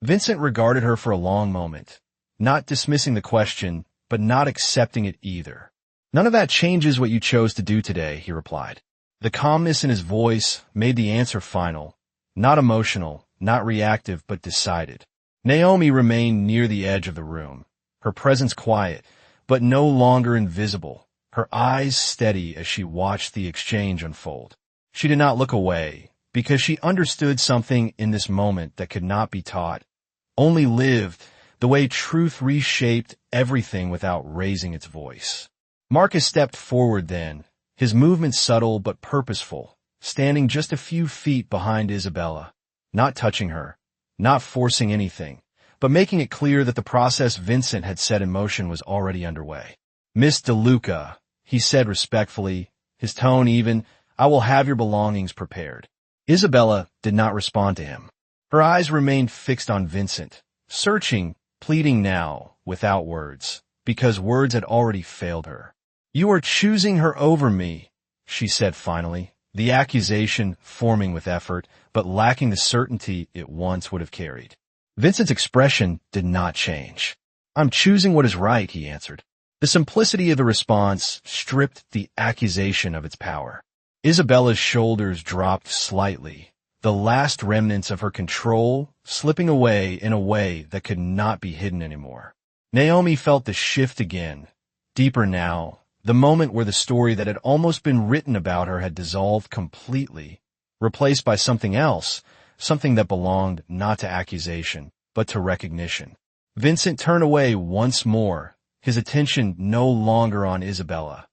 Vincent regarded her for a long moment, not dismissing the question, but not accepting it either. "None of that changes what you chose to do today," he replied. The calmness in his voice made the answer final, not emotional, not reactive but decided. Naomi remained near the edge of the room, her presence quiet, but no longer invisible, her eyes steady as she watched the exchange unfold. She did not look away, because she understood something in this moment that could not be taught, only lived, the way truth reshaped everything without raising its voice. Marcus stepped forward then, his movement subtle but purposeful, standing just a few feet behind Isabella, not touching her, not forcing anything, but making it clear that the process Vincent had set in motion was already underway. "Miss DeLuca," he said respectfully, his tone even, "I will have your belongings prepared." Isabella did not respond to him. Her eyes remained fixed on Vincent, searching, pleading now, without words, because words had already failed her. "You are choosing her over me," she said finally, the accusation forming with effort, but lacking the certainty it once would have carried. Vincent's expression did not change. "I'm choosing what is right," he answered. The simplicity of the response stripped the accusation of its power. Isabella's shoulders dropped slightly, the last remnants of her control slipping away in a way that could not be hidden anymore. Naomi felt the shift again, deeper now, the moment where the story that had almost been written about her had dissolved completely, replaced by something else, something that belonged not to accusation, but to recognition. Vincent turned away once more, his attention no longer on Isabella,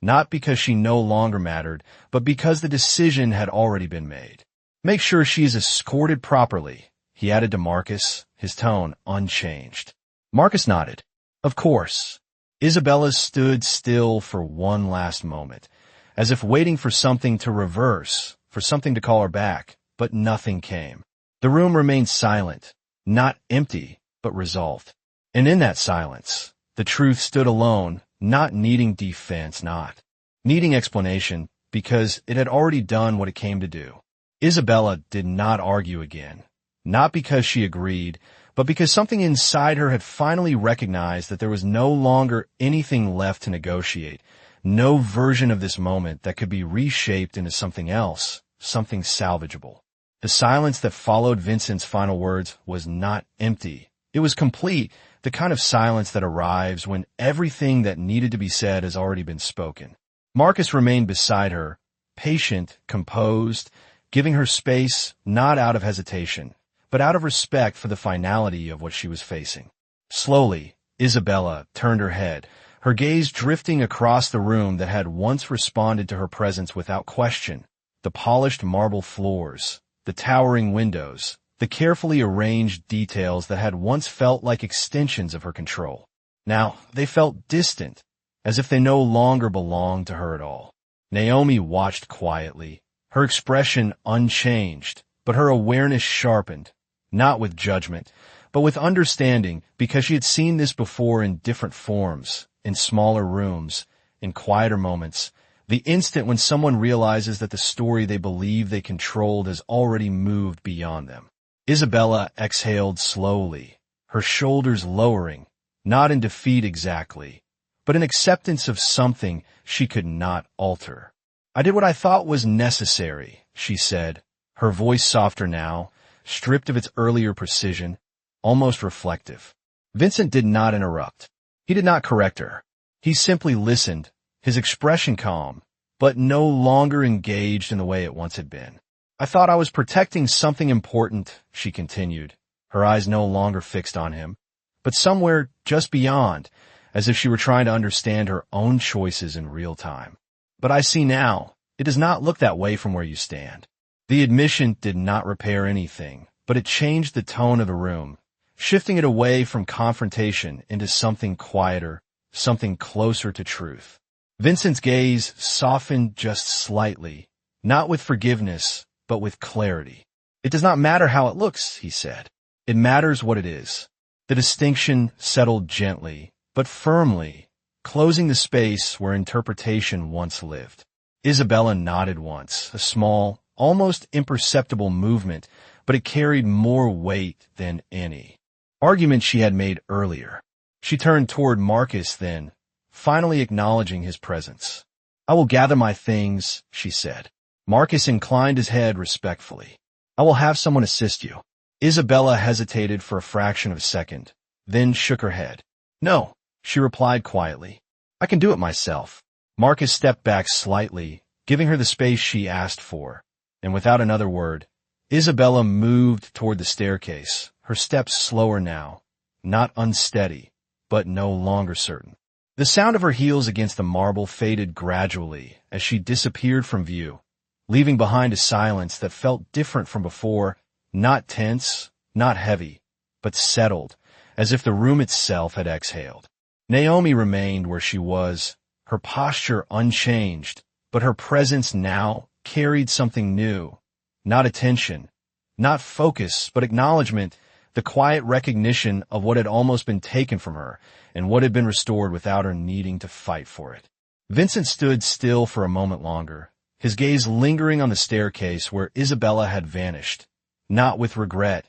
not because she no longer mattered, but because the decision had already been made. "Make sure she is escorted properly," he added to Marcus, his tone unchanged. Marcus nodded. "Of course." Isabella stood still for one last moment, as if waiting for something to reverse, for something to call her back, but nothing came. The room remained silent, not empty, but resolved. And in that silence, the truth stood alone, not needing defense, not needing explanation, because it had already done what it came to do. Isabella did not argue again, not because she agreed, but because something inside her had finally recognized that there was no longer anything left to negotiate, no version of this moment that could be reshaped into something else, something salvageable. The silence that followed Vincent's final words was not empty. It was complete, the kind of silence that arrives when everything that needed to be said has already been spoken. Marcus remained beside her, patient, composed, giving her space not out of hesitation, but out of respect for the finality of what she was facing. Slowly, Isabella turned her head, her gaze drifting across the room that had once responded to her presence without question. The polished marble floors, the towering windows, the carefully arranged details that had once felt like extensions of her control. Now, they felt distant, as if they no longer belonged to her at all. Naomi watched quietly, her expression unchanged, but her awareness sharpened, not with judgment, but with understanding, because she had seen this before in different forms, in smaller rooms, in quieter moments, the instant when someone realizes that the story they believe they controlled has already moved beyond them. Isabella exhaled slowly, her shoulders lowering, not in defeat exactly, but in acceptance of something she could not alter. "I did what I thought was necessary," she said, her voice softer now, stripped of its earlier precision, almost reflective. Vincent did not interrupt. He did not correct her. He simply listened, his expression calm, but no longer engaged in the way it once had been. "I thought I was protecting something important," she continued, her eyes no longer fixed on him, but somewhere just beyond, as if she were trying to understand her own choices in real time. "But I see now, it does not look that way from where you stand." The admission did not repair anything, but it changed the tone of the room, shifting it away from confrontation into something quieter, something closer to truth. Vincent's gaze softened just slightly, not with forgiveness, but with clarity. "It does not matter how it looks," he said. "It matters what it is." The distinction settled gently, but firmly, closing the space where interpretation once lived. Isabella nodded once, a small, almost imperceptible movement, but it carried more weight than any argument she had made earlier. She turned toward Marcus then, finally acknowledging his presence. "I will gather my things," she said. Marcus inclined his head respectfully. "I will have someone assist you." Isabella hesitated for a fraction of a second, then shook her head. No, she replied quietly. I can do it myself. Marcus stepped back slightly, giving her the space she asked for, and without another word, Isabella moved toward the staircase, her steps slower now, not unsteady, but no longer certain. The sound of her heels against the marble faded gradually as she disappeared from view, leaving behind a silence that felt different from before, not tense, not heavy, but settled, as if the room itself had exhaled. Naomi remained where she was, her posture unchanged, but her presence now carried something new. Not attention, not focus, but acknowledgement, the quiet recognition of what had almost been taken from her and what had been restored without her needing to fight for it. Vincent stood still for a moment longer, his gaze lingering on the staircase where Isabella had vanished, not with regret,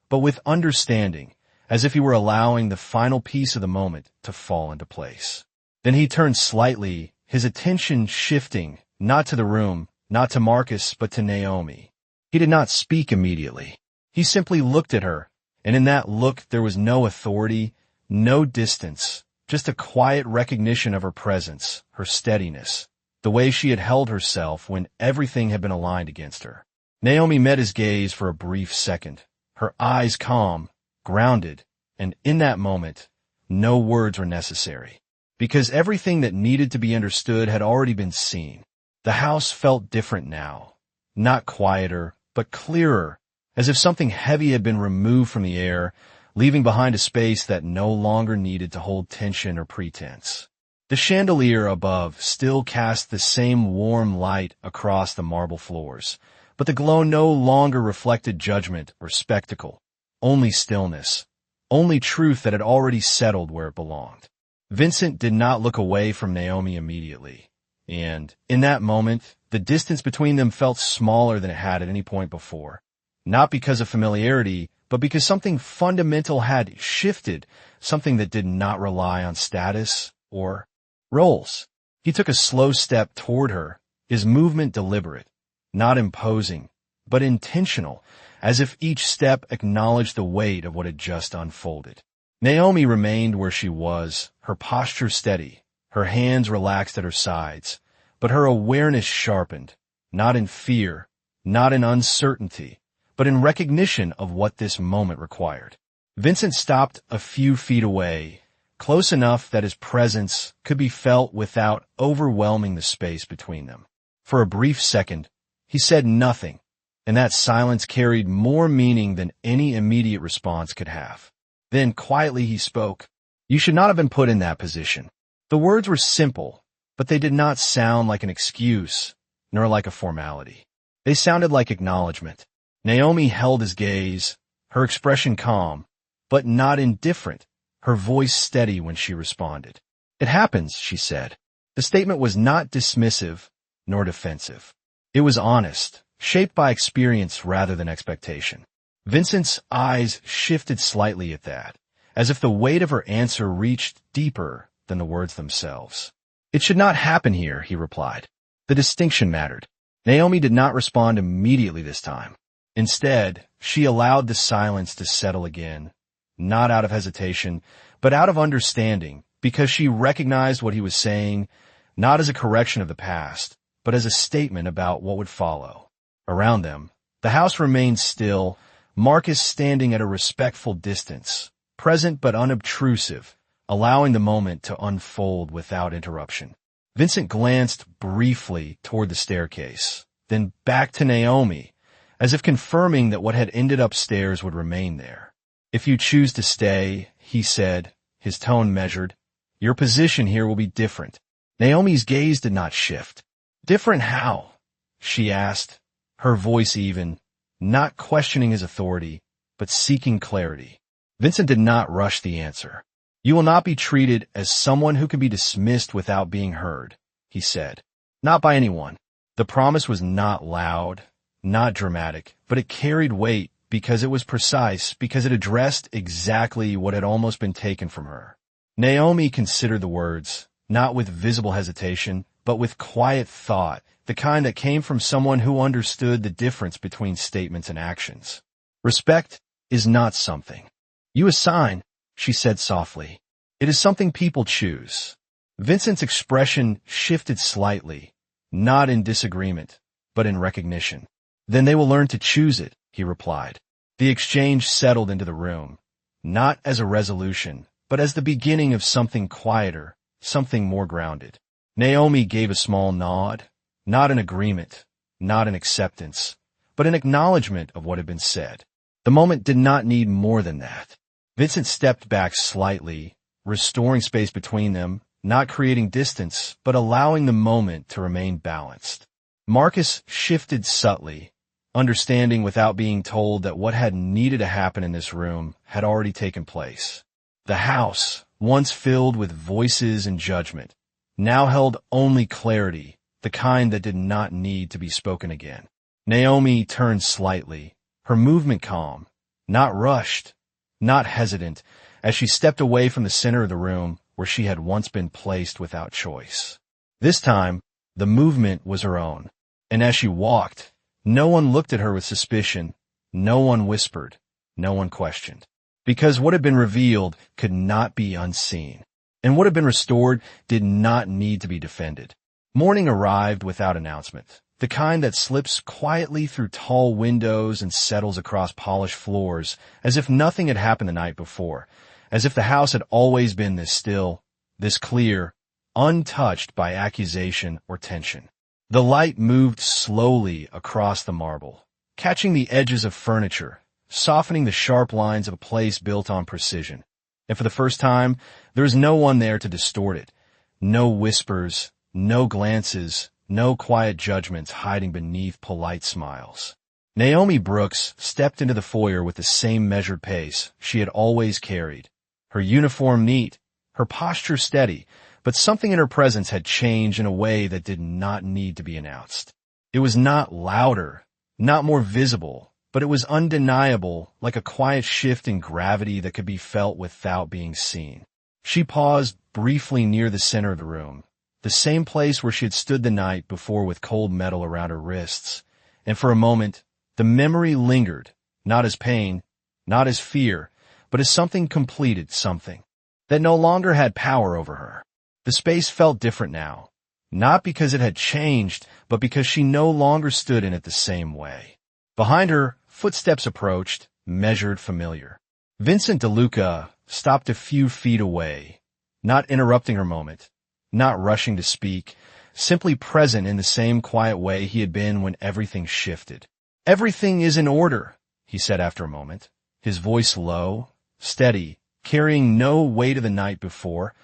but with understanding, as if he were allowing the final piece of the moment to fall into place. Then he turned slightly, his attention shifting, not to the room, not to Marcus, but to Naomi. He did not speak immediately. He simply looked at her, and in that look there was no authority, no distance, just a quiet recognition of her presence, her steadiness, the way she had held herself when everything had been aligned against her. Naomi met his gaze for a brief second, her eyes calm, grounded, and in that moment, no words were necessary, because everything that needed to be understood had already been seen. The house felt different now, not quieter, but clearer, as if something heavy had been removed from the air, leaving behind a space that no longer needed to hold tension or pretense. The chandelier above still cast the same warm light across the marble floors, but the glow no longer reflected judgment or spectacle, only stillness, only truth that had already settled where it belonged. Vincent did not look away from Naomi immediately, and, in that moment, the distance between them felt smaller than it had at any point before. Not because of familiarity, but because something fundamental had shifted, something that did not rely on status or roles. He took a slow step toward her, his movement deliberate, not imposing, but intentional, as if each step acknowledged the weight of what had just unfolded. Naomi remained where she was, her posture steady, her hands relaxed at her sides, but her awareness sharpened, not in fear, not in uncertainty, but in recognition of what this moment required. Vincent stopped a few feet away, close enough that his presence could be felt without overwhelming the space between them. For a brief second, he said nothing, and that silence carried more meaning than any immediate response could have. Then quietly he spoke. You should not have been put in that position. The words were simple, but they did not sound like an excuse, nor like a formality. They sounded like acknowledgement. Naomi held his gaze, her expression calm, but not indifferent, her voice steady when she responded. It happens, she said. The statement was not dismissive, nor defensive. It was honest, shaped by experience rather than expectation. Vincent's eyes shifted slightly at that, as if the weight of her answer reached deeper than the words themselves. It should not happen here, he replied. The distinction mattered. Naomi did not respond immediately this time. Instead, she allowed the silence to settle again, not out of hesitation, but out of understanding, because she recognized what he was saying, not as a correction of the past, but as a statement about what would follow. Around them, the house remained still, Marcus standing at a respectful distance, present but unobtrusive, allowing the moment to unfold without interruption. Vincent glanced briefly toward the staircase, then back to Naomi, as if confirming that what had ended upstairs would remain there. If you choose to stay, he said, his tone measured, your position here will be different. Naomi's gaze did not shift. Different how? She asked, her voice even, not questioning his authority, but seeking clarity. Vincent did not rush the answer. You will not be treated as someone who can be dismissed without being heard, he said. Not by anyone. The promise was not loud, not dramatic, but it carried weight because it was precise, because it addressed exactly what had almost been taken from her. Naomi considered the words, not with visible hesitation, but with quiet thought, the kind that came from someone who understood the difference between statements and actions. Respect, is not something you assign, she said softly. It is something people choose. Vincent's expression shifted slightly, not in disagreement, but in recognition. Then they will learn to choose it, he replied. The exchange settled into the room, not as a resolution, but as the beginning of something quieter, something more grounded. Naomi gave a small nod, not an agreement, not an acceptance, but an acknowledgement of what had been said. The moment did not need more than that. Vincent stepped back slightly, restoring space between them, not creating distance, but allowing the moment to remain balanced. Marcus shifted subtly, understanding without being told that what had needed to happen in this room had already taken place. The house, once filled with voices and judgment, now held only clarity, the kind that did not need to be spoken again. Naomi turned slightly, her movement calm, not rushed, not hesitant, as she stepped away from the center of the room where she had once been placed without choice. This time, the movement was her own, and as she walked, no one looked at her with suspicion, no one whispered, no one questioned. Because what had been revealed could not be unseen, and what had been restored did not need to be defended. Morning arrived without announcement, the kind that slips quietly through tall windows and settles across polished floors as if nothing had happened the night before, as if the house had always been this still, this clear, untouched by accusation or tension. The light moved slowly across the marble, catching the edges of furniture, softening the sharp lines of a place built on precision. And for the first time, there was no one there to distort it. No whispers, no glances, no quiet judgments hiding beneath polite smiles. Naomi Brooks stepped into the foyer with the same measured pace she had always carried, her uniform neat, her posture steady, but something in her presence had changed in a way that did not need to be announced. It was not louder, not more visible, but it was undeniable, like a quiet shift in gravity that could be felt without being seen. She paused briefly near the center of the room, the same place where she had stood the night before with cold metal around her wrists, and for a moment, the memory lingered, not as pain, not as fear, but as something completed, something that no longer had power over her. The space felt different now, not because it had changed, but because she no longer stood in it the same way. Behind her, footsteps approached, measured, familiar. Vincent DeLuca stopped a few feet away, not interrupting her moment, not rushing to speak, simply present in the same quiet way he had been when everything shifted. "Everything is in order," he said after a moment, his voice low, steady, carrying no weight of the night before,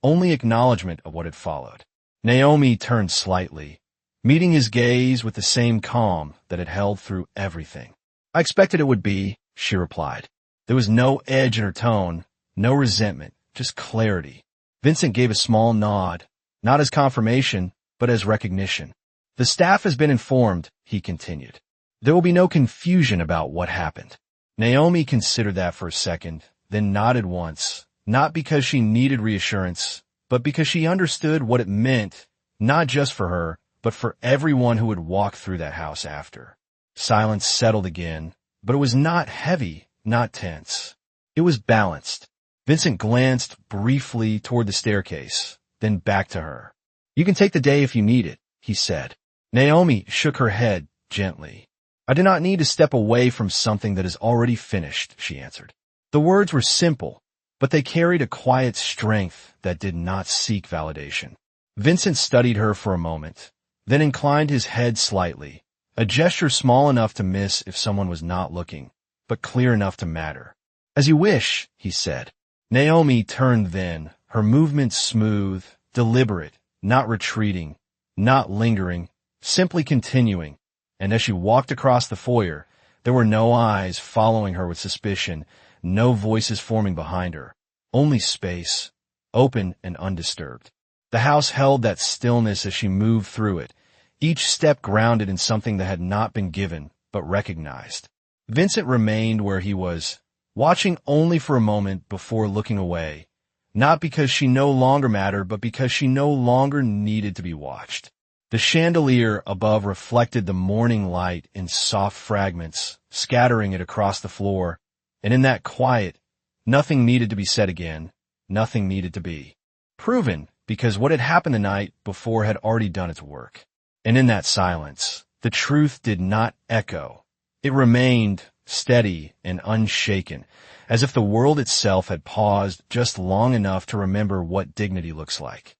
only acknowledgement of what had followed. Naomi turned slightly, meeting his gaze with the same calm that had held through everything. "I expected it would be," she replied. There was no edge in her tone, no resentment, just clarity. Vincent gave a small nod, not as confirmation, but as recognition. "The staff has been informed," he continued. "There will be no confusion about what happened." Naomi considered that for a second, then nodded once, not because she needed reassurance, but because she understood what it meant, not just for her, but for everyone who would walk through that house after. Silence settled again, but it was not heavy, not tense. It was balanced. Vincent glanced briefly toward the staircase, then back to her. "You can take the day if you need it," he said. Naomi shook her head gently. "I do not need to step away from something that is already finished," she answered. The words were simple, but they carried a quiet strength that did not seek validation. Vincent studied her for a moment, then inclined his head slightly, a gesture small enough to miss if someone was not looking, but clear enough to matter. "As you wish," he said. Naomi turned then, her movements smooth, deliberate, not retreating, not lingering, simply continuing, and as she walked across the foyer, there were no eyes following her with suspicion, no voices forming behind her, only space, open and undisturbed. The house held that stillness as she moved through it, each step grounded in something that had not been given, but recognized. Vincent remained where he was, watching only for a moment before looking away, not because she no longer mattered, but because she no longer needed to be watched. The chandelier above reflected the morning light in soft fragments, scattering it across the floor, And in that quiet, nothing needed to be said again. Nothing needed to be proven, because what had happened the night before had already done its work. And in that silence, the truth did not echo. It remained steady and unshaken, as if the world itself had paused just long enough to remember what dignity looks like.